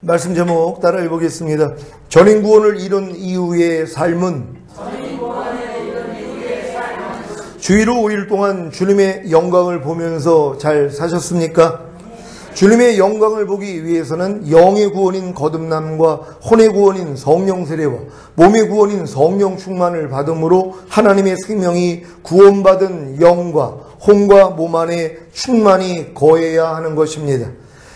말씀 제목 따라 읽어보겠습니다. 전인구원을 이룬 이후의 삶은 주일로 5일 동안 주님의 영광을 보면서 잘 사셨습니까? 주님의 영광을 보기 위해서는 영의 구원인 거듭남과 혼의 구원인 성령 세례와 몸의 구원인 성령 충만을 받음으로 하나님의 생명이 구원받은 영과 혼과 몸 안에 충만히 거해야 하는 것입니다.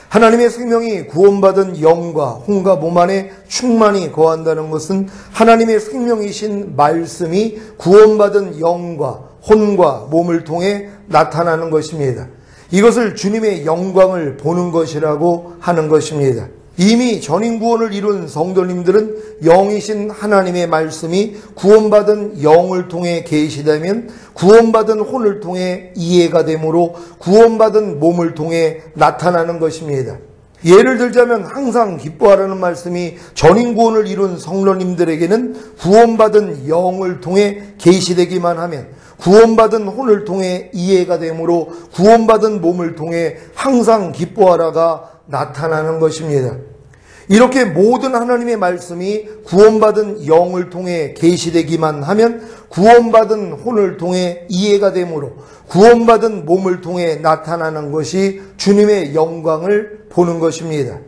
하나님의 생명이 구원받은 영과 혼과 몸 안에 충만히 거한다는 것은 하나님의 생명이신 말씀이 구원받은 영과 혼과 몸을 통해 나타나는 것입니다. 이것을 주님의 영광을 보는 것이라고 하는 것입니다. 이미 전인구원을 이룬 성도님들은 영이신 하나님의 말씀이 구원받은 영을 통해 계시다면 구원받은 혼을 통해 이해가 되므로 구원받은 몸을 통해 나타나는 것입니다. 예를 들자면 항상 기뻐하라는 말씀이 전인구원을 이룬 성도님들에게는 구원받은 영을 통해 계시되기만 하면 구원받은 혼을 통해 이해가 되므로 구원받은 몸을 통해 항상 기뻐하라가 나타나는 것입니다. 이렇게 모든 하나님의 말씀이 구원받은 영을 통해 계시되기만 하면 구원받은 혼을 통해 이해가 되므로 구원받은 몸을 통해 나타나는 것이 주님의 영광을 보는 것입니다.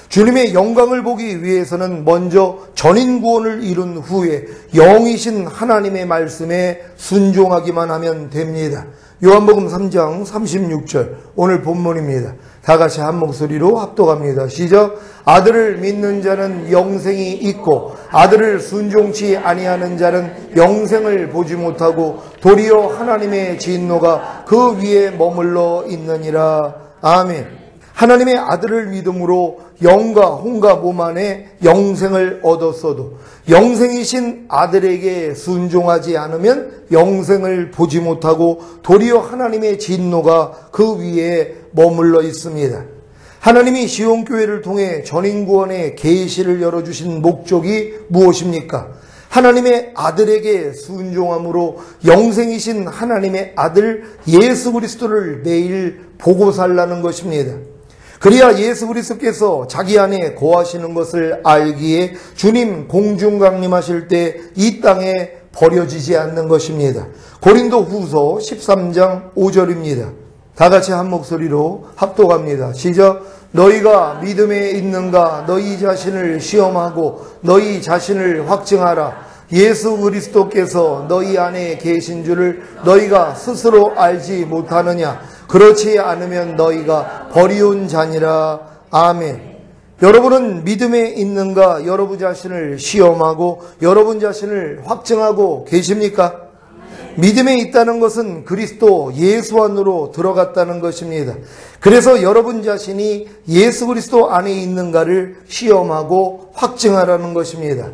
주님의 영광을 보기 위해서는 먼저 전인구원을 이룬 후에 영이신 하나님의 말씀에 순종하기만 하면 됩니다. 요한복음 3장 36절 오늘 본문입니다. 다 같이 한 목소리로 합독합니다. 시작. 아들을 믿는 자는 영생이 있고 아들을 순종치 아니하는 자는 영생을 보지 못하고 도리어 하나님의 진노가 그 위에 머물러 있느니라. 아멘. 하나님의 아들을 믿음으로 영과 혼과 몸 안에 영생을 얻었어도 영생이신 아들에게 순종하지 않으면 영생을 보지 못하고 도리어 하나님의 진노가 그 위에 머물러 있습니다. 하나님이 시온교회를 통해 전인구원의 계시를 열어주신 목적이 무엇입니까? 하나님의 아들에게 순종함으로 영생이신 하나님의 아들 예수 그리스도를 매일 보고 살라는 것입니다. 그래야 예수 그리스도께서 자기 안에 거하시는 것을 알기에 주님 공중 강림하실 때 이 땅에 버려지지 않는 것입니다. 고린도 후서 13장 5절입니다. 다 같이 한 목소리로 합독합니다. 시작. 너희가 믿음에 있는가 너희 자신을 시험하고 너희 자신을 확증하라. 예수 그리스도께서 너희 안에 계신 줄을 너희가 스스로 알지 못하느냐. 그렇지 않으면 너희가 버리운 자니라. 아멘. 여러분은 믿음에 있는가 여러분 자신을 시험하고 여러분 자신을 확증하고 계십니까? 믿음에 있다는 것은 그리스도 예수 안으로 들어갔다는 것입니다. 그래서 여러분 자신이 예수 그리스도 안에 있는가를 시험하고 확증하라는 것입니다.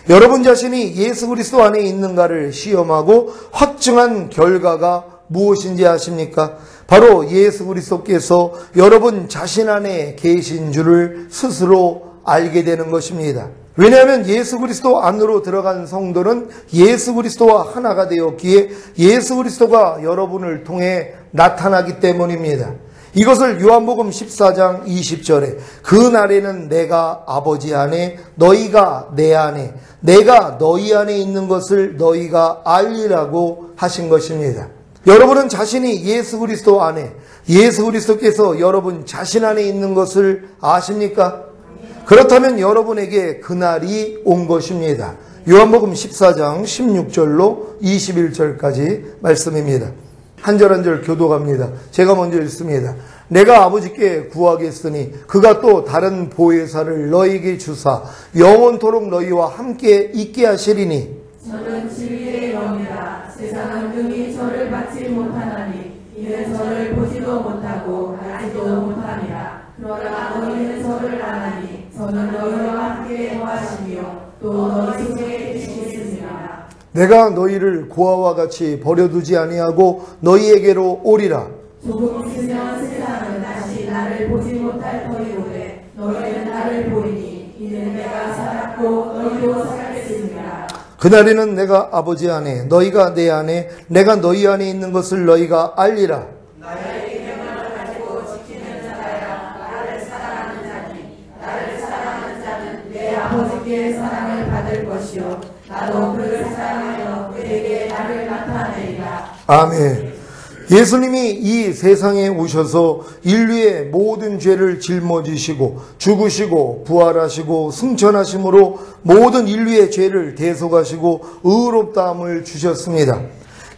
여러분 자신이 예수 그리스도 안에 있는가를 시험하고 확증한 결과가 무엇인지 아십니까? 바로 예수 그리스도께서 여러분 자신 안에 계신 줄을 스스로 알게 되는 것입니다. 왜냐하면 예수 그리스도 안으로 들어간 성도는 예수 그리스도와 하나가 되었기에 예수 그리스도가 여러분을 통해 나타나기 때문입니다. 이것을 요한복음 14장 20절에 그 날에는 내가 아버지 안에 너희가 내 안에 내가 너희 안에 있는 것을 너희가 알리라고 하신 것입니다. 여러분은 자신이 예수 그리스도 안에 예수 그리스도께서 여러분 자신 안에 있는 것을 아십니까? 그렇다면 여러분에게 그날이 온 것입니다. 요한복음 14장 16절로 21절까지 말씀입니다. 한 절 한 절 교독합니다. 제가 먼저 읽습니다. 내가 아버지께 구하겠으니 그가 또 다른 보혜사를 너희에게 주사 영원토록 너희와 함께 있게 하시리니 저는 진리의 영이라. 세상은 능히 저를 받지 못하나니 이는 저를 보지도 못하고 알지도 못하니라. 그러나 너희는 저를 아나니 저는 너희와 함께 거하시며 또 너희 속에 계시겠습니다. 내가 너희를 고아와 같이 버려두지 아니하고 너희에게로 오리라. 조금 있으면 세상은 다시 나를 보지 못할 터이오되 너희는 나를 보리니 이는 내가 살았고 너희도 살겠습니다. 그날에는 내가 아버지 안에 너희가 내 안에 내가 너희 안에 있는 것을 너희가 알리라. 나의 계명을 가지고 지키는 자라야 나를 사랑하는 자니 나를 사랑하는 아버지께 사랑을 받을 것이요 나도 그를 사랑하여 그에게 나를 나타내리라. 아멘. 예수님이 이 세상에 오셔서 인류의 모든 죄를 짊어지시고 죽으시고 부활하시고 승천하심으로 모든 인류의 죄를 대속하시고 의롭다함을 주셨습니다.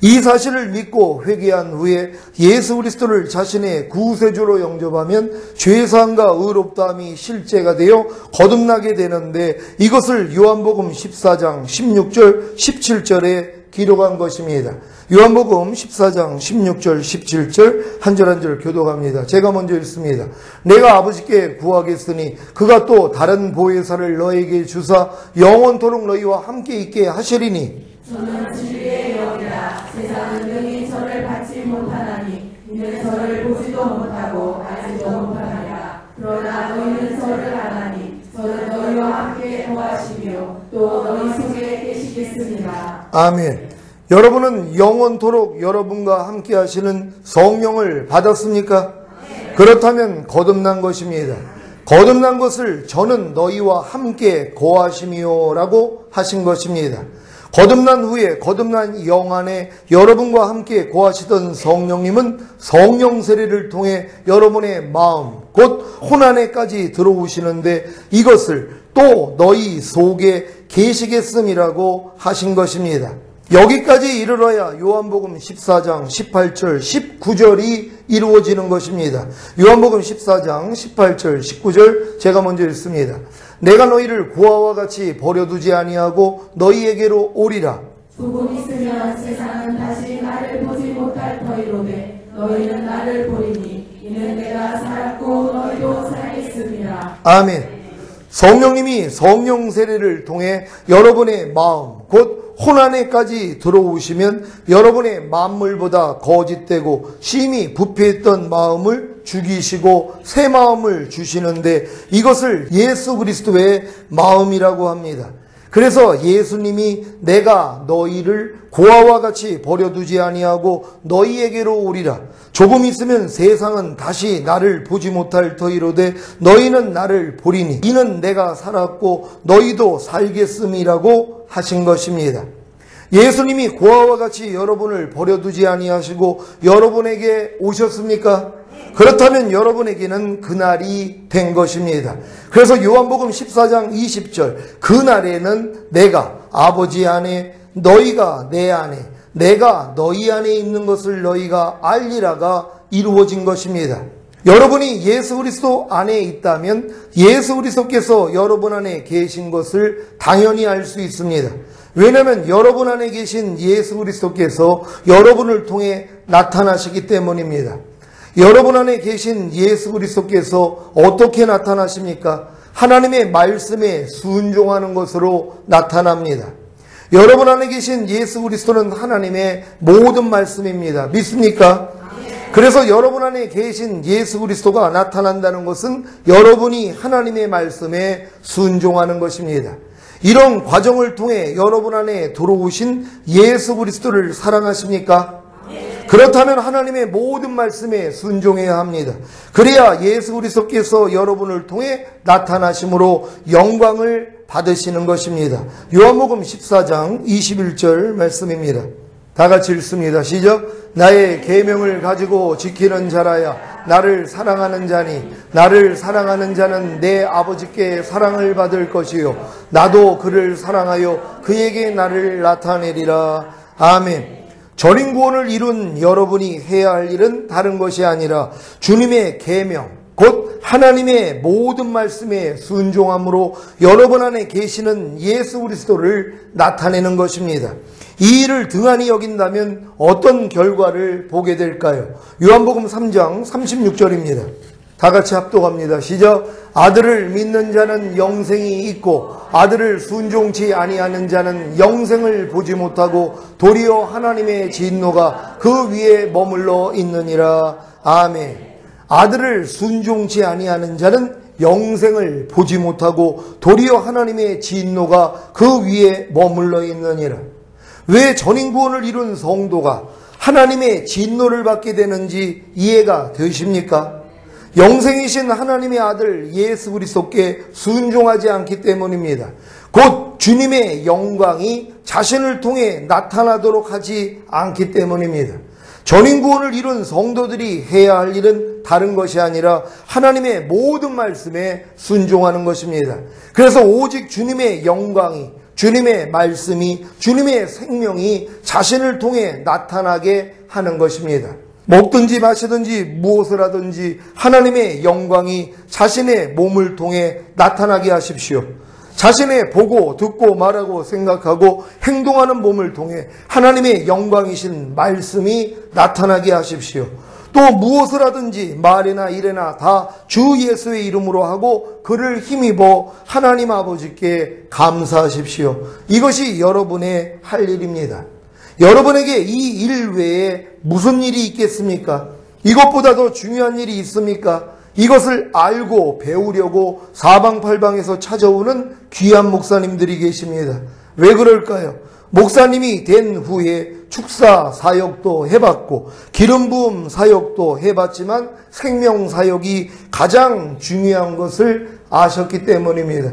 이 사실을 믿고 회개한 후에 예수 그리스도를 자신의 구세주로 영접하면 죄사함과 의롭다함이 실제가 되어 거듭나게 되는데, 이것을 요한복음 14장 16절 17절에 기록한 것입니다. 요한복음 14장 16절 17절 한 절 한 절 교독합니다. 제가 먼저 읽습니다. 내가 아버지께 구하겠으니 그가 또 다른 보혜사를 너에게 주사 영원토록 너희와 함께 있게 하시리니 저는 진리의 영이라. 세상은 능히 저를 받지 못하나니 이는 저를 보지도 못하고 알지도 못하나니 그러나 너희는 저를 아나니 저는 너희와 함께 거하시며 또 너희 속에 계시겠습니다. 아멘. 여러분은 영원토록 여러분과 함께 하시는 성령을 받았습니까? 그렇다면 거듭난 것입니다. 거듭난 것을 저는 너희와 함께 거하시며 라고 하신 것입니다. 거듭난 후에 거듭난 영 안에 여러분과 함께 거하시던 성령님은 성령 세례를 통해 여러분의 마음 곧 혼 안에까지 들어오시는데, 이것을 또 너희 속에 계시겠음이라고 하신 것입니다. 여기까지 이르러야 요한복음 14장 18절 19절이 이루어지는 것입니다. 요한복음 14장 18절 19절 제가 먼저 읽습니다. 내가 너희를 고아와 같이 버려두지 아니하고 너희에게로 오리라. 조금 있으면 세상은 다시 나를 보지 못할 터이로되 너희는 나를 보리니 이는 내가 살았고 너희도 살겠음이라. 아멘. 성령님이 성령 세례를 통해 여러분의 마음 곧 혼 안에까지 들어오시면 여러분의 만물보다 거짓되고 심히 부패했던 마음을 죽이시고 새 마음을 주시는데, 이것을 예수 그리스도의 마음이라고 합니다. 그래서 예수님이 내가 너희를 고아와 같이 버려두지 아니하고 너희에게로 오리라. 조금 있으면 세상은 다시 나를 보지 못할 터이로되 너희는 나를 보리니 이는 내가 살았고 너희도 살겠음이라고 하신 것입니다. 예수님이 고아와 같이 여러분을 버려두지 아니하시고 여러분에게 오셨습니까? 그렇다면 여러분에게는 그날이 된 것입니다. 그래서 요한복음 14장 20절 그날에는 내가 아버지 안에 너희가 내 안에 내가 너희 안에 있는 것을 너희가 알리라가 이루어진 것입니다. 여러분이 예수 그리스도 안에 있다면 예수 그리스도께서 여러분 안에 계신 것을 당연히 알 수 있습니다. 왜냐하면 여러분 안에 계신 예수 그리스도께서 여러분을 통해 나타나시기 때문입니다. 여러분 안에 계신 예수 그리스도께서 어떻게 나타나십니까? 하나님의 말씀에 순종하는 것으로 나타납니다. 여러분 안에 계신 예수 그리스도는 하나님의 모든 말씀입니다. 믿습니까? 그래서 여러분 안에 계신 예수 그리스도가 나타난다는 것은 여러분이 하나님의 말씀에 순종하는 것입니다. 이런 과정을 통해 여러분 안에 들어오신 예수 그리스도를 사랑하십니까? 그렇다면 하나님의 모든 말씀에 순종해야 합니다. 그래야 예수 그리스도께서 여러분을 통해 나타나심으로 영광을 받으시는 것입니다. 요한복음 14장 21절 말씀입니다. 다 같이 읽습니다. 시작. 나의 계명을 가지고 지키는 자라야 나를 사랑하는 자니 나를 사랑하는 자는 내 아버지께 사랑을 받을 것이요 나도 그를 사랑하여 그에게 나를 나타내리라. 아멘. 전인 구원을 이룬 여러분이 해야 할 일은 다른 것이 아니라 주님의 계명 곧 하나님의 모든 말씀에 순종함으로 여러분 안에 계시는 예수 그리스도를 나타내는 것입니다. 이 일을 등한히 여긴다면 어떤 결과를 보게 될까요? 요한복음 3장 36절입니다. 다 같이 합독합니다. 시작. 아들을 믿는 자는 영생이 있고 아들을 순종치 아니하는 자는 영생을 보지 못하고 도리어 하나님의 진노가 그 위에 머물러 있느니라. 아멘. 아들을 순종치 아니하는 자는 영생을 보지 못하고 도리어 하나님의 진노가 그 위에 머물러 있느니라. 왜 전인구원을 이룬 성도가 하나님의 진노를 받게 되는지 이해가 되십니까? 영생이신 하나님의 아들 예수 그리스도께 순종하지 않기 때문입니다. 곧 주님의 영광이 자신을 통해 나타나도록 하지 않기 때문입니다. 전인구원을 이룬 성도들이 해야 할 일은 다른 것이 아니라 하나님의 모든 말씀에 순종하는 것입니다. 그래서 오직 주님의 영광이, 주님의 말씀이, 주님의 생명이 자신을 통해 나타나게 하는 것입니다. 먹든지 마시든지 무엇을 하든지 하나님의 영광이 자신의 몸을 통해 나타나게 하십시오. 자신의 보고 듣고 말하고 생각하고 행동하는 몸을 통해 하나님의 영광이신 말씀이 나타나게 하십시오. 또 무엇을 하든지 말이나 일이나 다 주 예수의 이름으로 하고 그를 힘입어 하나님 아버지께 감사하십시오. 이것이 여러분의 할 일입니다. 여러분에게 이 일 외에 무슨 일이 있겠습니까? 이것보다 더 중요한 일이 있습니까? 이것을 알고 배우려고 사방팔방에서 찾아오는 귀한 목사님들이 계십니다. 왜 그럴까요? 목사님이 된 후에 축사 사역도 해봤고 기름 부음 사역도 해봤지만 생명 사역이 가장 중요한 것을 아셨기 때문입니다.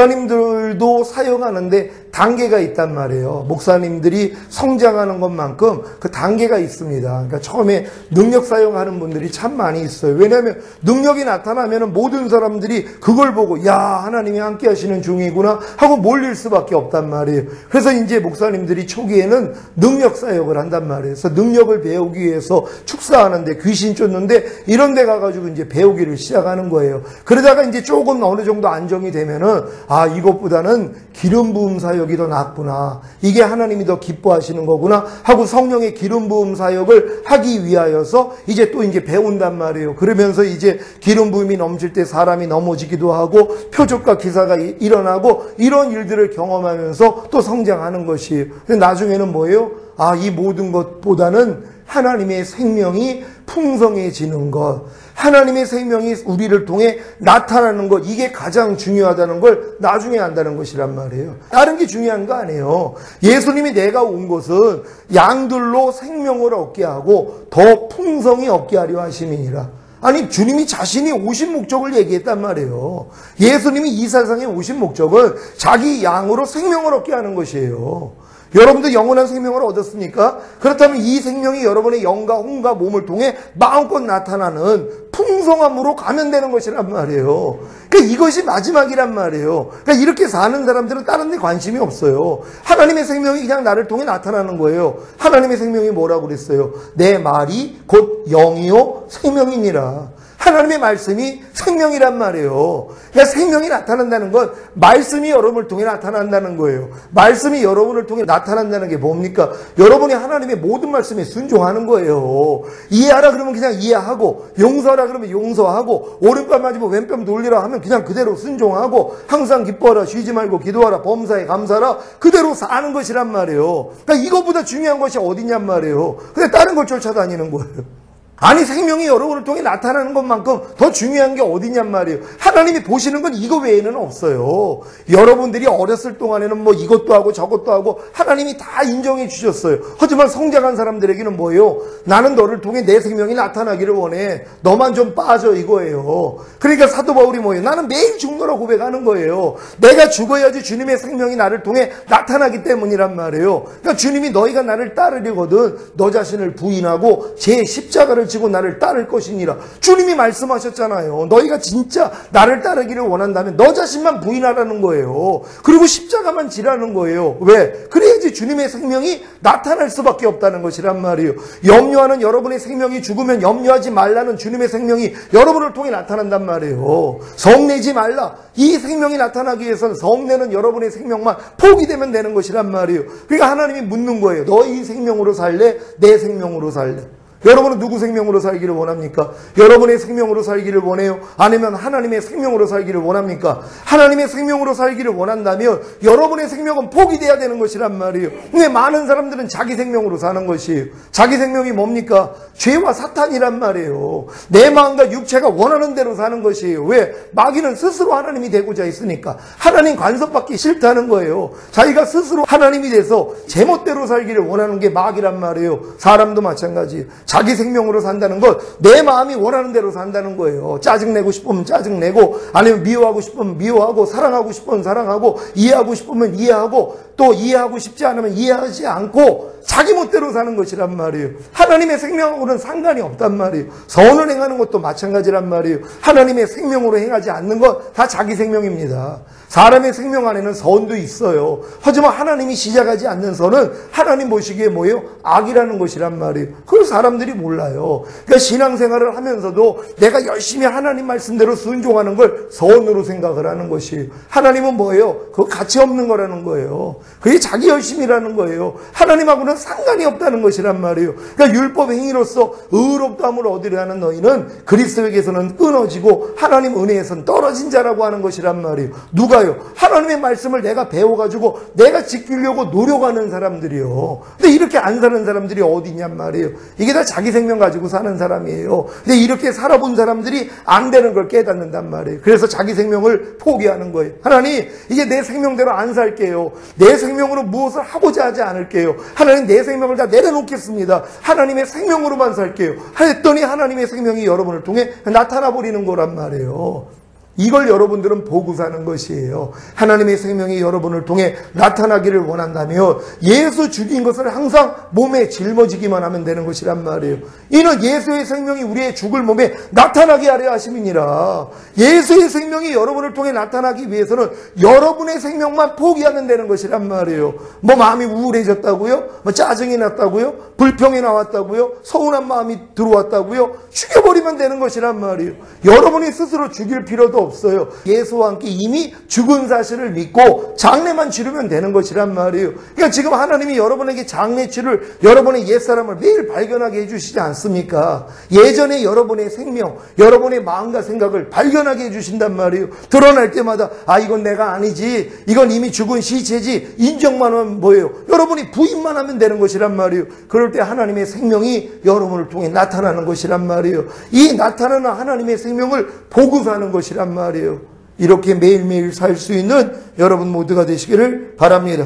목사님들도 사역하는데 단계가 있단 말이에요. 목사님들이 성장하는 것만큼 그 단계가 있습니다. 그러니까 처음에 능력 사용하는 분들이 참 많이 있어요. 왜냐하면 능력이 나타나면 모든 사람들이 그걸 보고 야, 하나님이 함께 하시는 중이구나 하고 몰릴 수밖에 없단 말이에요. 그래서 이제 목사님들이 초기에는 능력 사역을 한단 말이에요. 그래서 능력을 배우기 위해서 축사하는데 귀신 쫓는데 이런 데 가가지고 이제 배우기를 시작하는 거예요. 그러다가 이제 조금 어느 정도 안정이 되면은 아, 이것보다는 기름 부음 사역이 더 낫구나. 이게 하나님이 더 기뻐하시는 거구나 하고 성령의 기름 부음 사역을 하기 위하여서 이제 또 이제 배운단 말이에요. 그러면서 이제 기름 부음이 넘칠 때 사람이 넘어지기도 하고 표적과 기사가 일어나고 이런 일들을 경험하면서 또 성장하는 것이에요. 근데 나중에는 뭐예요? 아, 이 모든 것보다는 하나님의 생명이 풍성해지는 것, 하나님의 생명이 우리를 통해 나타나는 것, 이게 가장 중요하다는 걸 나중에 안다는 것이란 말이에요. 다른 게 중요한 거 아니에요. 예수님이 내가 온 것은 양들로 생명을 얻게 하고 더 풍성히 얻게 하려 하심이니라. 아니, 주님이 자신이 오신 목적을 얘기했단 말이에요. 예수님이 이 세상에 오신 목적은 자기 양으로 생명을 얻게 하는 것이에요. 여러분도 영원한 생명을 얻었습니까? 그렇다면 이 생명이 여러분의 영과 혼과 몸을 통해 마음껏 나타나는 풍성함으로 가면 되는 것이란 말이에요. 그러니까 이것이 마지막이란 말이에요. 그러니까 이렇게 사는 사람들은 다른 데 관심이 없어요. 하나님의 생명이 그냥 나를 통해 나타나는 거예요. 하나님의 생명이 뭐라고 그랬어요? 내 말이 곧 영이요 생명이니라. 하나님의 말씀이 생명이란 말이에요. 그러니까 생명이 나타난다는 건 말씀이 여러분을 통해 나타난다는 거예요. 말씀이 여러분을 통해 나타난다는 게 뭡니까? 여러분이 하나님의 모든 말씀에 순종하는 거예요. 이해하라 그러면 그냥 이해하고, 용서하라 그러면 용서하고, 오른뺨 맞으면 왼뺨 돌리라 하면 그냥 그대로 순종하고, 항상 기뻐하라, 쉬지 말고 기도하라, 범사에 감사하라, 그대로 사는 것이란 말이에요. 그러니까 이것보다 중요한 것이 어디냔 말이에요. 근데 다른 걸 쫓아다니는 거예요. 아니, 생명이 여러분을 통해 나타나는 것만큼 더 중요한 게 어디냔 말이에요. 하나님이 보시는 건 이거 외에는 없어요. 여러분들이 어렸을 동안에는 뭐 이것도 하고 저것도 하고 하나님이 다 인정해 주셨어요. 하지만 성장한 사람들에게는 뭐예요? 나는 너를 통해 내 생명이 나타나기를 원해. 너만 좀 빠져, 이거예요. 그러니까 사도 바울이 뭐예요? 나는 매일 죽노라 고백하는 거예요. 내가 죽어야지 주님의 생명이 나를 통해 나타나기 때문이란 말이에요. 그러니까 주님이 너희가 나를 따르려거든 너 자신을 부인하고 제 십자가를 지고 나를 따를 것이니라. 주님이 말씀하셨잖아요. 너희가 진짜 나를 따르기를 원한다면 너 자신만 부인하라는 거예요. 그리고 십자가만 지라는 거예요. 왜? 그래야지 주님의 생명이 나타날 수밖에 없다는 것이란 말이에요. 염려하는 여러분의 생명이 죽으면 염려하지 말라는 주님의 생명이 여러분을 통해 나타난단 말이에요. 성내지 말라. 이 생명이 나타나기 위해서는 성내는 여러분의 생명만 포기되면 되는 것이란 말이에요. 그러니까 하나님이 묻는 거예요. 너 이 생명으로 살래? 내 생명으로 살래? 여러분은 누구 생명으로 살기를 원합니까? 여러분의 생명으로 살기를 원해요? 아니면 하나님의 생명으로 살기를 원합니까? 하나님의 생명으로 살기를 원한다면 여러분의 생명은 포기돼야 되는 것이란 말이에요. 근데 많은 사람들은 자기 생명으로 사는 것이에요. 자기 생명이 뭡니까? 죄와 사탄이란 말이에요. 내 마음과 육체가 원하는 대로 사는 것이에요. 왜? 마귀는 스스로 하나님이 되고자 했으니까. 하나님 간섭받기 싫다는 거예요. 자기가 스스로 하나님이 돼서 제멋대로 살기를 원하는 게 마귀란 말이에요. 사람도 마찬가지예요. 자기 생명으로 산다는 것, 내 마음이 원하는 대로 산다는 거예요. 짜증내고 싶으면 짜증내고, 아니면 미워하고 싶으면 미워하고, 사랑하고 싶으면 사랑하고, 이해하고 싶으면 이해하고, 또 이해하고 싶지 않으면 이해하지 않고 자기 멋대로 사는 것이란 말이에요. 하나님의 생명하고는 상관이 없단 말이에요. 선을 행하는 것도 마찬가지란 말이에요. 하나님의 생명으로 행하지 않는 것 다 자기 생명입니다. 사람의 생명 안에는 선도 있어요. 하지만 하나님이 시작하지 않는 선은 하나님 보시기에 뭐예요? 악이라는 것이란 말이에요. 그걸 사람들이 몰라요. 그러니까 신앙생활을 하면서도 내가 열심히 하나님 말씀대로 순종하는 걸 선으로 생각을 하는 것이에요. 하나님은 뭐예요? 그거 가치 없는 거라는 거예요. 그게 자기 열심이라는 거예요. 하나님하고는 상관이 없다는 것이란 말이에요. 그러니까 율법 행위로서 의롭다함을 얻으려 하는 너희는 그리스도에게서는 끊어지고 하나님 은혜에서는 떨어진 자라고 하는 것이란 말이에요. 누가 하나님의 말씀을 내가 배워가지고 내가 지키려고 노력하는 사람들이요. 근데 이렇게 안 사는 사람들이 어디 있냔 말이에요. 이게 다 자기 생명 가지고 사는 사람이에요. 근데 이렇게 살아본 사람들이 안 되는 걸 깨닫는단 말이에요. 그래서 자기 생명을 포기하는 거예요. 하나님, 이제 내 생명대로 안 살게요. 내 생명으로 무엇을 하고자 하지 않을게요. 하나님, 내 생명을 다 내려놓겠습니다. 하나님의 생명으로만 살게요. 했더니 하나님의 생명이 여러분을 통해 나타나 버리는 거란 말이에요. 이걸 여러분들은 보고 사는 것이에요. 하나님의 생명이 여러분을 통해 나타나기를 원한다면 예수 죽인 것을 항상 몸에 짊어지기만 하면 되는 것이란 말이에요. 이는 예수의 생명이 우리의 죽을 몸에 나타나게 하려 하심이니라. 예수의 생명이 여러분을 통해 나타나기 위해서는 여러분의 생명만 포기하면 되는 것이란 말이에요. 뭐 마음이 우울해졌다고요? 뭐 짜증이 났다고요? 불평이 나왔다고요? 서운한 마음이 들어왔다고요? 죽여버리면 되는 것이란 말이에요. 여러분이 스스로 죽일 필요도 없어요. 예수와 함께 이미 죽은 사실을 믿고 장례만 치르면 되는 것이란 말이에요. 그러니까 지금 하나님이 여러분에게 장례 치를 여러분의 옛사람을 매일 발견하게 해주시지 않습니까? 예전에 여러분의 생명, 여러분의 마음과 생각을 발견하게 해주신단 말이에요. 드러날 때마다 이건 내가 아니지, 이건 이미 죽은 시체지, 인정만 하면 뭐예요? 여러분이 부인만 하면 되는 것이란 말이에요. 그럴 때 하나님의 생명이 여러분을 통해 나타나는 것이란 말이에요. 이 나타나는 하나님의 생명을 보고 사는 것이란 말이에요. 이렇게 매일매일 살 수 있는 여러분 모두가 되시기를 바랍니다.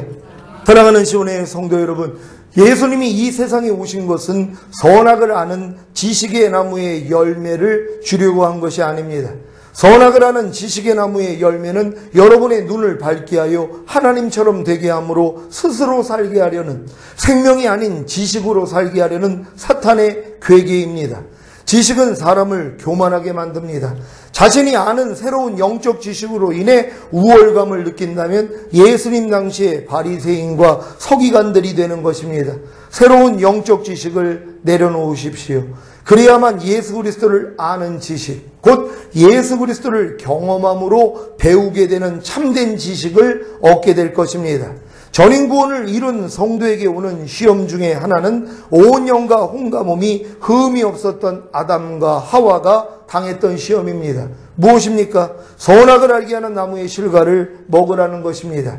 사랑하는 시온의 성도 여러분, 예수님이 이 세상에 오신 것은 선악을 아는 지식의 나무의 열매를 주려고 한 것이 아닙니다. 선악을 아는 지식의 나무의 열매는 여러분의 눈을 밝게 하여 하나님처럼 되게 함으로 스스로 살게 하려는, 생명이 아닌 지식으로 살게 하려는 사탄의 괴계입니다. 지식은 사람을 교만하게 만듭니다. 자신이 아는 새로운 영적 지식으로 인해 우월감을 느낀다면 예수님 당시의 바리새인과 서기관들이 되는 것입니다. 새로운 영적 지식을 내려놓으십시오. 그래야만 예수 그리스도를 아는 지식, 곧 예수 그리스도를 경험함으로 배우게 되는 참된 지식을 얻게 될 것입니다. 전인구원을 이룬 성도에게 오는 시험 중에 하나는 온 영과 혼과 몸이 흠이 없었던 아담과 하와가 당했던 시험입니다. 무엇입니까? 선악을 알게 하는 나무의 실과를 먹으라는 것입니다.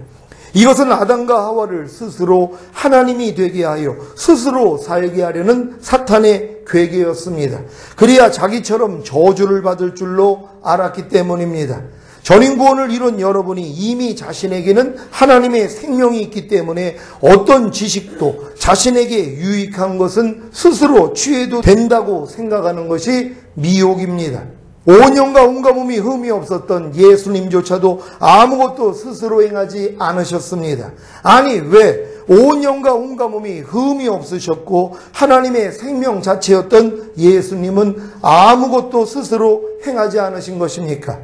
이것은 아담과 하와를 스스로 하나님이 되게 하여 스스로 살게 하려는 사탄의 괴계였습니다. 그래야 자기처럼 저주를 받을 줄로 알았기 때문입니다. 전인구원을 이룬 여러분이 이미 자신에게는 하나님의 생명이 있기 때문에 어떤 지식도 자신에게 유익한 것은 스스로 취해도 된다고 생각하는 것이 미혹입니다. 온 영과 온과 몸이 흠이 없었던 예수님조차도 아무것도 스스로 행하지 않으셨습니다. 아니, 왜 온 영과 온과 몸이 흠이 없으셨고 하나님의 생명 자체였던 예수님은 아무것도 스스로 행하지 않으신 것입니까?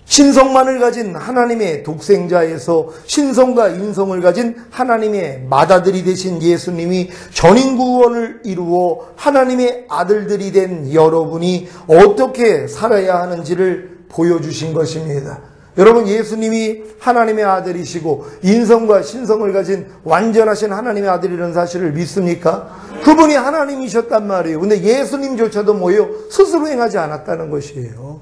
신성만을 가진 하나님의 독생자에서 신성과 인성을 가진 하나님의 맏아들이 되신 예수님이 전인구원을 이루어 하나님의 아들들이 된 여러분이 어떻게 살아야 하는지를 보여주신 것입니다. 여러분, 예수님이 하나님의 아들이시고 인성과 신성을 가진 완전하신 하나님의 아들이라는 사실을 믿습니까? 그분이 하나님이셨단 말이에요. 근데 예수님조차도 뭐예요? 스스로 행하지 않았다는 것이에요.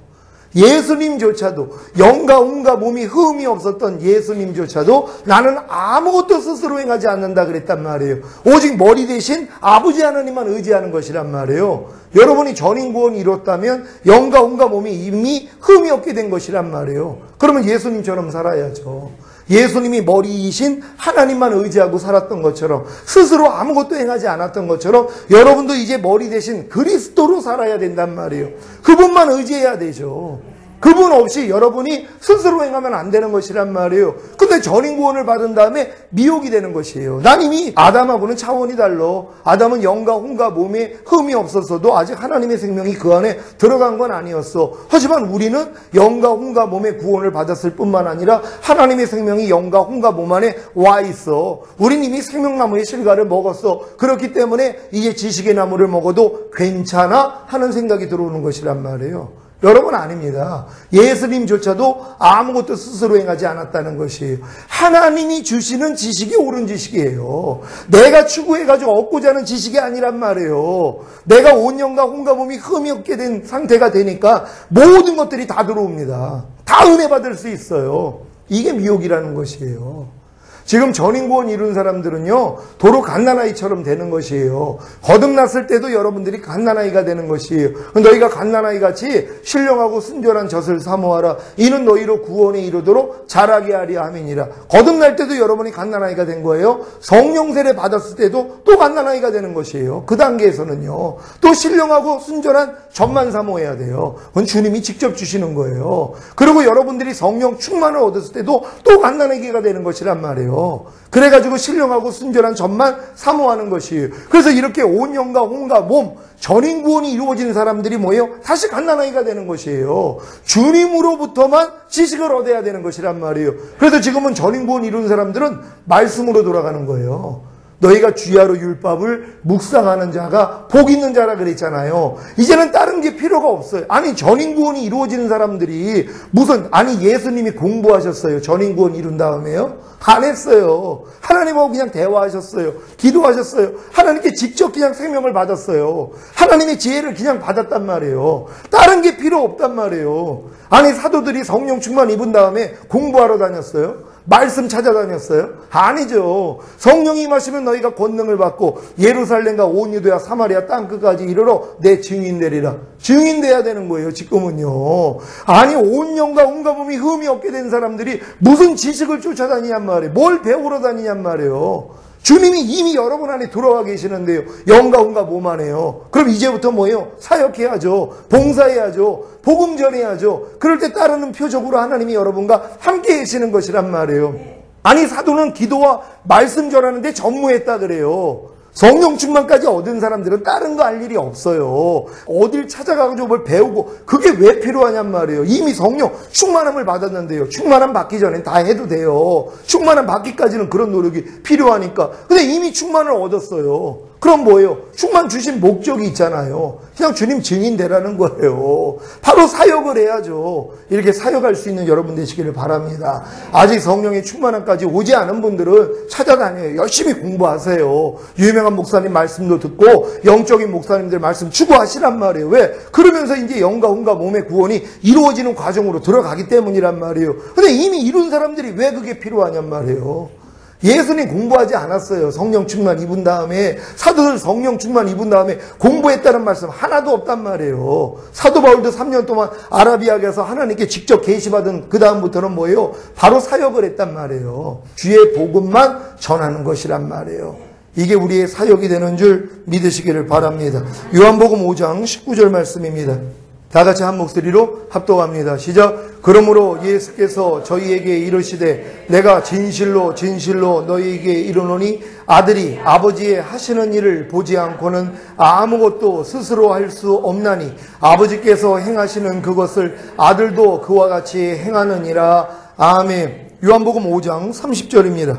예수님조차도, 영과 온과 몸이 흠이 없었던 예수님조차도 나는 아무것도 스스로 행하지 않는다 그랬단 말이에요. 오직 머리 대신 아버지 하나님만 의지하는 것이란 말이에요. 여러분이 전인구원을 이뤘다면 영과 온과 몸이 이미 흠이 없게 된 것이란 말이에요. 그러면 예수님처럼 살아야죠. 예수님이 머리이신 하나님만 의지하고 살았던 것처럼, 스스로 아무것도 행하지 않았던 것처럼 여러분도 이제 머리 대신 그리스도로 살아야 된단 말이에요. 그분만 의지해야 되죠. 그분 없이 여러분이 스스로 행하면 안 되는 것이란 말이에요. 근데 전인 구원을 받은 다음에 미혹이 되는 것이에요. 난 이미 아담하고는 차원이 달라. 아담은 영과 혼과 몸에 흠이 없었어도 아직 하나님의 생명이 그 안에 들어간 건 아니었어. 하지만 우리는 영과 혼과 몸의 구원을 받았을 뿐만 아니라 하나님의 생명이 영과 혼과 몸 안에 와 있어. 우린 이미 생명나무의 실과를 먹었어. 그렇기 때문에 이제 지식의 나무를 먹어도 괜찮아 하는 생각이 들어오는 것이란 말이에요. 여러분 아닙니다. 예수님조차도 아무것도 스스로 행하지 않았다는 것이에요. 하나님이 주시는 지식이 옳은 지식이에요. 내가 추구해가지고 얻고자 하는 지식이 아니란 말이에요. 내가 온 영과 혼과 몸이 흠이 없게 된 상태가 되니까 모든 것들이 다 들어옵니다. 다 은혜 받을 수 있어요. 이게 미혹이라는 것이에요. 지금 전인구원 이룬 사람들은요, 도로 갓난아이처럼 되는 것이에요. 거듭났을 때도 여러분들이 갓난아이가 되는 것이에요. 너희가 갓난아이 같이 신령하고 순결한 젖을 사모하라. 이는 너희로 구원에 이르도록 자라게 하리라 함이니라. 거듭날 때도 여러분이 갓난아이가 된 거예요. 성령 세례 받았을 때도 또 갓난아이가 되는 것이에요. 그 단계에서는요, 또 신령하고 순결한 젖만 사모해야 돼요. 그건 주님이 직접 주시는 거예요. 그리고 여러분들이 성령 충만을 얻었을 때도 또 갓난아기가 되는 것이란 말이에요. 그래가지고 신령하고 순결한 젖만 사모하는 것이에요. 그래서 이렇게 온 영과 혼과 몸, 전인 구원이 이루어진 사람들이 뭐예요? 다시 갓난아이가 되는 것이에요. 주님으로부터만 지식을 얻어야 되는 것이란 말이에요. 그래서 지금은 전인 구원 이룬 사람들은 말씀으로 돌아가는 거예요. 너희가 주야로 율법을 묵상하는 자가 복 있는 자라 그랬잖아요. 이제는 다른 게 필요가 없어요. 아니 전인 구원이 이루어지는 사람들이 아니 예수님이 공부하셨어요. 전인 구원 이룬 다음에요? 안 했어요. 하나님하고 그냥 대화하셨어요. 기도하셨어요. 하나님께 직접 그냥 생명을 받았어요. 하나님의 지혜를 그냥 받았단 말이에요. 다른 게 필요 없단 말이에요. 아니 사도들이 성령 충만 입은 다음에 공부하러 다녔어요? 말씀 찾아다녔어요? 아니죠. 성령이 임하시면 너희가 권능을 받고 예루살렘과 온 유대와 사마리아 땅끝까지 이르러 내 증인 되리라. 증인 돼야 되는 거예요. 지금은요. 아니 온 영과 온과 몸이 흠이 없게 된 사람들이 무슨 지식을 쫓아다니냔 말이에요. 뭘 배우러 다니냔 말이에요. 주님이 이미 여러분 안에 들어와 계시는데요. 영과 혼과 몸 안에요. 그럼 이제부터 뭐예요? 사역해야죠. 봉사해야죠. 복음 전해야죠. 그럴 때 따르는 표적으로 하나님이 여러분과 함께 계시는 것이란 말이에요. 아니 사도는 기도와 말씀 전하는데 전무했다 그래요. 성령 충만까지 얻은 사람들은 다른 거 할 일이 없어요. 어딜 찾아가가지고 뭘 배우고 그게 왜 필요하냔 말이에요. 이미 성령 충만함을 받았는데요. 충만함 받기 전엔 다 해도 돼요. 충만함 받기까지는 그런 노력이 필요하니까. 근데 이미 충만을 얻었어요. 그럼 뭐예요? 충만 주신 목적이 있잖아요. 그냥 주님 증인 되라는 거예요. 바로 사역을 해야죠. 이렇게 사역할 수 있는 여러분 되시기를 바랍니다. 아직 성령의 충만함까지 오지 않은 분들은 찾아다녀요. 열심히 공부하세요. 유명한 목사님 말씀도 듣고 영적인 목사님들 말씀 추구하시란 말이에요. 왜? 그러면서 이제 영과 혼과 몸의 구원이 이루어지는 과정으로 들어가기 때문이란 말이에요. 근데 이미 이룬 사람들이 왜 그게 필요하냔 말이에요. 예수님 공부하지 않았어요. 성령 충만 입은 다음에. 사도들 성령 충만 입은 다음에 공부했다는 말씀 하나도 없단 말이에요. 사도 바울도 3년 동안 아라비아 가서 하나님께 직접 계시받은 그 다음부터는 뭐예요? 바로 사역을 했단 말이에요. 주의 복음만 전하는 것이란 말이에요. 이게 우리의 사역이 되는 줄 믿으시기를 바랍니다. 요한복음 5장 19절 말씀입니다. 다 같이 한 목소리로 합독합니다. 시작. 그러므로 예수께서 저희에게 이르시되 내가 진실로 진실로 너희에게 이르노니 아들이 아버지의 하시는 일을 보지 않고는 아무것도 스스로 할 수 없나니 아버지께서 행하시는 그것을 아들도 그와 같이 행하느니라. 아멘. 요한복음 5장 30절입니다.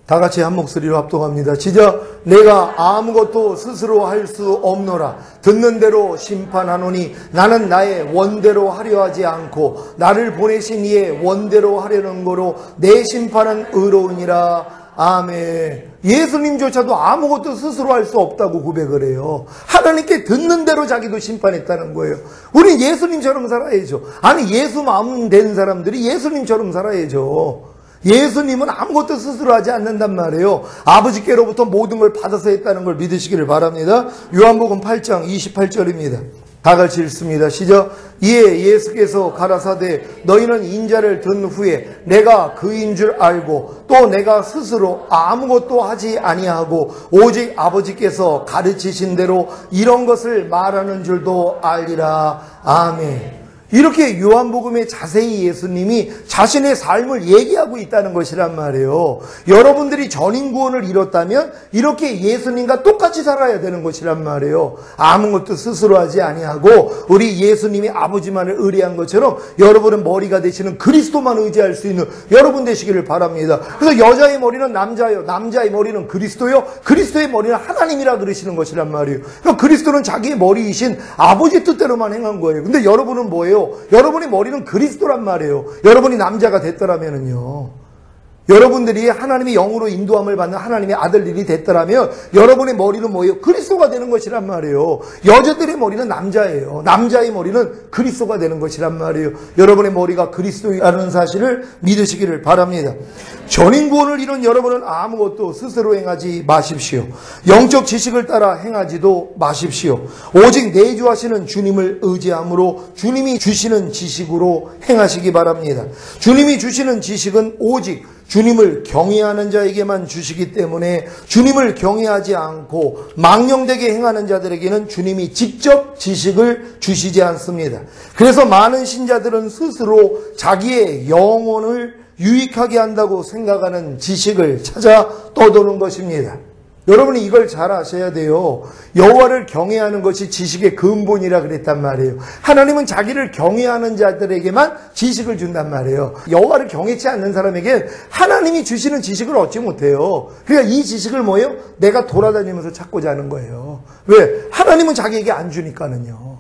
다 같이 한 목소리로 합독합니다. 시작. 내가 아무것도 스스로 할 수 없노라. 듣는 대로 심판하노니 나는 나의 원대로 하려 하지 않고 나를 보내신 이의 원대로 하려는 거로 내 심판은 의로우니라. 아멘. 예수님조차도 아무것도 스스로 할 수 없다고 고백을 해요. 하나님께 듣는 대로 자기도 심판했다는 거예요. 우리 예수님처럼 살아야죠. 아니 예수 마음 된 사람들이 예수님처럼 살아야죠. 예수님은 아무것도 스스로 하지 않는단 말이에요. 아버지께로부터 모든 걸 받아서 했다는 걸 믿으시기를 바랍니다. 요한복음 8장 28절입니다. 다 같이 읽습니다. 시작. 이에 예수께서 가라사대 너희는 인자를 든 후에 내가 그인 줄 알고 또 내가 스스로 아무것도 하지 아니하고 오직 아버지께서 가르치신 대로 이런 것을 말하는 줄도 알리라. 아멘. 이렇게 요한복음에 자세히 예수님이 자신의 삶을 얘기하고 있다는 것이란 말이에요. 여러분들이 전인구원을 이뤘다면 이렇게 예수님과 똑같이 살아야 되는 것이란 말이에요. 아무것도 스스로 하지 아니하고 우리 예수님이 아버지만을 의뢰한 것처럼 여러분은 머리가 되시는 그리스도만 의지할 수 있는 여러분 되시기를 바랍니다. 그래서 여자의 머리는 남자요, 남자의 머리는 그리스도요, 그리스도의 머리는 하나님이라 그러시는 것이란 말이에요. 그러니까 그리스도는 자기의 머리이신 아버지 뜻대로만 행한 거예요. 근데 여러분은 뭐예요? 여러분의 머리는 그리스도란 말이에요. 여러분이 남자가 됐더라면요, 여러분들이 하나님의 영으로 인도함을 받는 하나님의 아들들이 됐더라면 여러분의 머리는 뭐예요? 그리스도가 되는 것이란 말이에요. 여자들의 머리는 남자예요. 남자의 머리는 그리스도가 되는 것이란 말이에요. 여러분의 머리가 그리스도라는 사실을 믿으시기를 바랍니다. 전인구원을 이룬 여러분은 아무것도 스스로 행하지 마십시오. 영적 지식을 따라 행하지도 마십시오. 오직 내주하시는 주님을 의지함으로 주님이 주시는 지식으로 행하시기 바랍니다. 주님이 주시는 지식은 오직 주님을 경외하는 자에게만 주시기 때문에 주님을 경외하지 않고 망령되게 행하는 자들에게는 주님이 직접 지식을 주시지 않습니다. 그래서 많은 신자들은 스스로 자기의 영혼을 유익하게 한다고 생각하는 지식을 찾아 떠도는 것입니다. 여러분이 이걸 잘 아셔야 돼요. 여호와를 경외하는 것이 지식의 근본이라 그랬단 말이에요. 하나님은 자기를 경외하는 자들에게만 지식을 준단 말이에요. 여호와를 경외치 않는 사람에게 하나님이 주시는 지식을 얻지 못해요. 그러니까 이 지식을 뭐예요? 내가 돌아다니면서 찾고자 하는 거예요. 왜? 하나님은 자기에게 안 주니까는요.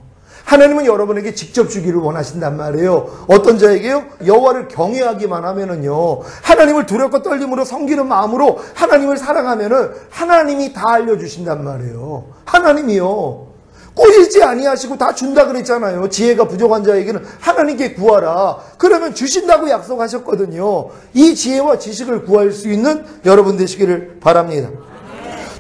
하나님은 여러분에게 직접 주기를 원하신단 말이에요. 어떤 자에게요? 여호와를 경외하기만 하면은요, 하나님을 두렵고 떨림으로 섬기는 마음으로 하나님을 사랑하면은 하나님이 다 알려주신단 말이에요. 하나님이요, 꾸짖지 아니하시고 다 준다 그랬잖아요. 지혜가 부족한 자에게는 하나님께 구하라. 그러면 주신다고 약속하셨거든요. 이 지혜와 지식을 구할 수 있는 여러분 되시기를 바랍니다.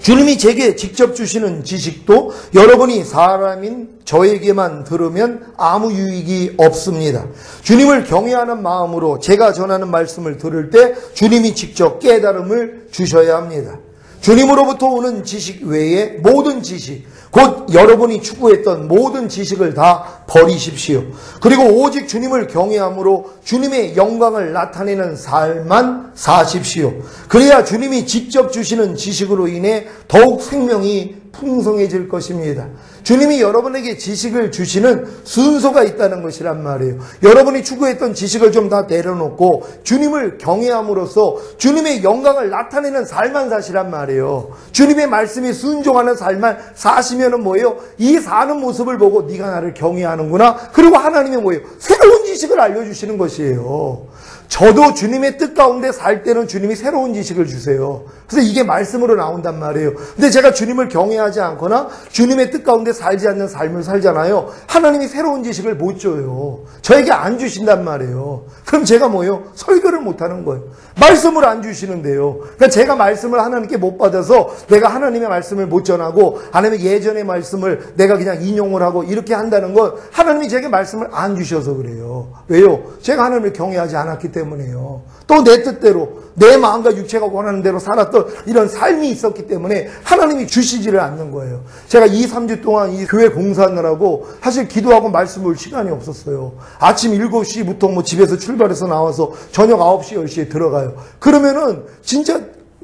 주님이 제게 직접 주시는 지식도 여러분이 사람인 저에게만 들으면 아무 유익이 없습니다. 주님을 경외하는 마음으로 제가 전하는 말씀을 들을 때 주님이 직접 깨달음을 주셔야 합니다. 주님으로부터 오는 지식 외에 모든 지식, 곧 여러분이 추구했던 모든 지식을 다 버리십시오. 그리고 오직 주님을 경외함으로 주님의 영광을 나타내는 삶만 사십시오. 그래야 주님이 직접 주시는 지식으로 인해 더욱 생명이 풍성해질 것입니다. 주님이 여러분에게 지식을 주시는 순서가 있다는 것이란 말이에요. 여러분이 추구했던 지식을 좀 다 내려놓고 주님을 경외함으로써 주님의 영광을 나타내는 삶만 사시란 말이에요. 주님의 말씀이 순종하는 삶만 사시면은 뭐예요? 이 사는 모습을 보고 네가 나를 경외하는구나. 그리고 하나님이 뭐예요? 새로운 지식을 알려주시는 것이에요. 저도 주님의 뜻 가운데 살 때는 주님이 새로운 지식을 주세요. 그래서 이게 말씀으로 나온단 말이에요. 근데 제가 주님을 경외하지 않거나 주님의 뜻 가운데 살지 않는 삶을 살잖아요. 하나님이 새로운 지식을 못 줘요. 저에게 안 주신단 말이에요. 그럼 제가 뭐예요? 설교를 못 하는 거예요. 말씀을 안 주시는데요. 그러니까 제가 말씀을 하나님께 못 받아서 내가 하나님의 말씀을 못 전하고 아니면 예전의 말씀을 내가 그냥 인용을 하고 이렇게 한다는 건 하나님이 제게 말씀을 안 주셔서 그래요. 왜요? 제가 하나님을 경외하지 않았기 때문에요. 또 내 뜻대로 내 마음과 육체가 원하는 대로 살았던 이런 삶이 있었기 때문에 하나님이 주시지를 않는 거예요. 제가 2-3주 동안 이 교회 공사하느라고 사실 기도하고 말씀 볼 시간이 없었어요. 아침 7시부터 뭐 집에서 출발해서 나와서 저녁 9시, 10시에 들어가요. 그러면은 진짜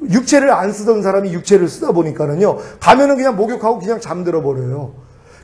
육체를 안 쓰던 사람이 육체를 쓰다 보니까는요, 가면은 그냥 목욕하고 그냥 잠들어 버려요.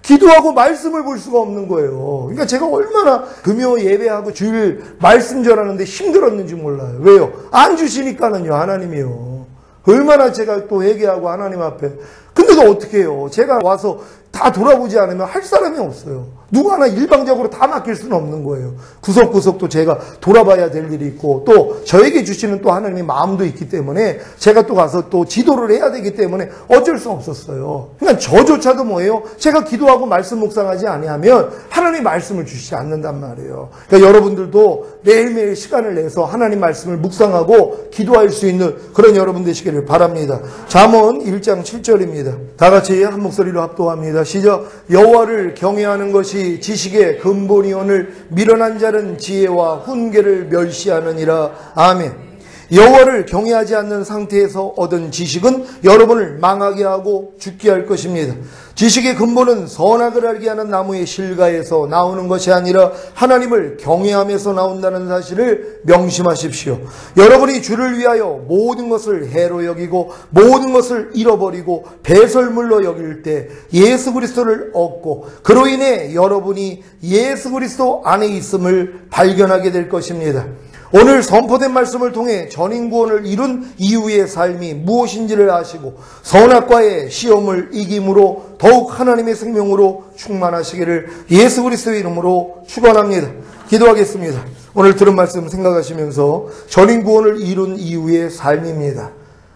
기도하고 말씀을 볼 수가 없는 거예요. 그러니까 제가 얼마나 금요 예배하고 주일 말씀 전하는데 힘들었는지 몰라요. 왜요? 안 주시니까는요, 하나님이요. 얼마나 제가 또 회개하고 하나님 앞에. 근데도 어떻게 해요? 제가 와서 다 돌아보지 않으면 할 사람이 없어요. 누구 하나 일방적으로 다 맡길 수는 없는 거예요. 구석구석 또 제가 돌아봐야 될 일이 있고 또 저에게 주시는 또 하나님의 마음도 있기 때문에 제가 또 가서 또 지도를 해야 되기 때문에 어쩔 수 없었어요. 그러니까 저조차도 뭐예요? 제가 기도하고 말씀 묵상하지 아니하면 하나님의 말씀을 주시지 않는단 말이에요. 그러니까 여러분들도 매일매일 시간을 내서 하나님 말씀을 묵상하고 기도할 수 있는 그런 여러분 되시기를 바랍니다. 잠언 1장 7절입니다. 기도하겠습니다. 다 같이 한 목소리로 합독합니다. 시작. 여호와를 경외하는 것이 지식의 근본이오늘 미련한 자는 지혜와 훈계를 멸시하느니라. 아멘. 여호와를 경외하지 않는 상태에서 얻은 지식은 여러분을 망하게 하고 죽게 할 것입니다. 지식의 근본은 선악을 알게 하는 나무의 실과에서 나오는 것이 아니라 하나님을 경외함에서 나온다는 사실을 명심하십시오. 여러분이 주를 위하여 모든 것을 해로 여기고 모든 것을 잃어버리고 배설물로 여길 때 예수 그리스도를 얻고 그로 인해 여러분이 예수 그리스도 안에 있음을 발견하게 될 것입니다. 오늘 선포된 말씀을 통해 전인구원을 이룬 이후의 삶이 무엇인지를 아시고 선악과의 시험을 이김으로 더욱 하나님의 생명으로 충만하시기를 예수 그리스도의 이름으로 축원합니다. 기도하겠습니다. 오늘 들은 말씀 생각하시면서 전인구원을 이룬 이후의 삶입니다.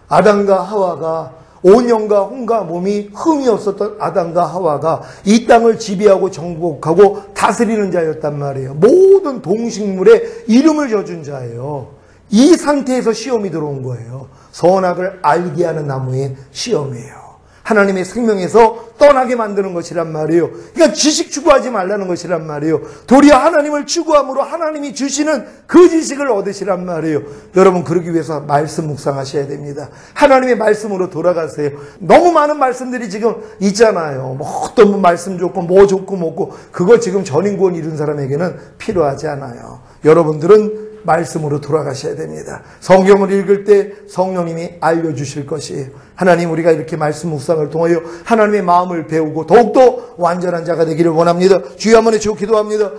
아담과 하와가 온 영과 혼과 몸이 흠이 없었던 아담과 하와가 이 땅을 지배하고 정복하고 다스리는 자였단 말이에요. 모든 동식물에 이름을 져준 자예요. 이 상태에서 시험이 들어온 거예요. 선악을 알게 하는 나무의 시험이에요. 하나님의 생명에서 떠나게 만드는 것이란 말이에요. 그러니까 지식 추구하지 말라는 것이란 말이에요. 도리어 하나님을 추구함으로 하나님이 주시는 그 지식을 얻으시란 말이에요. 여러분 그러기 위해서 말씀 묵상하셔야 됩니다. 하나님의 말씀으로 돌아가세요. 너무 많은 말씀들이 지금 있잖아요. 뭐 어떤 말씀 좋고 뭐 좋고 뭐고 그거 지금 전인구원 이룬 사람에게는 필요하지 않아요. 여러분들은 말씀으로 돌아가셔야 됩니다. 성경을 읽을 때 성령님이 알려주실 것이에요. 하나님 우리가 이렇게 말씀 묵상을 통하여 하나님의 마음을 배우고 더욱더 완전한 자가 되기를 원합니다. 주여 한번 외치고 기도합니다.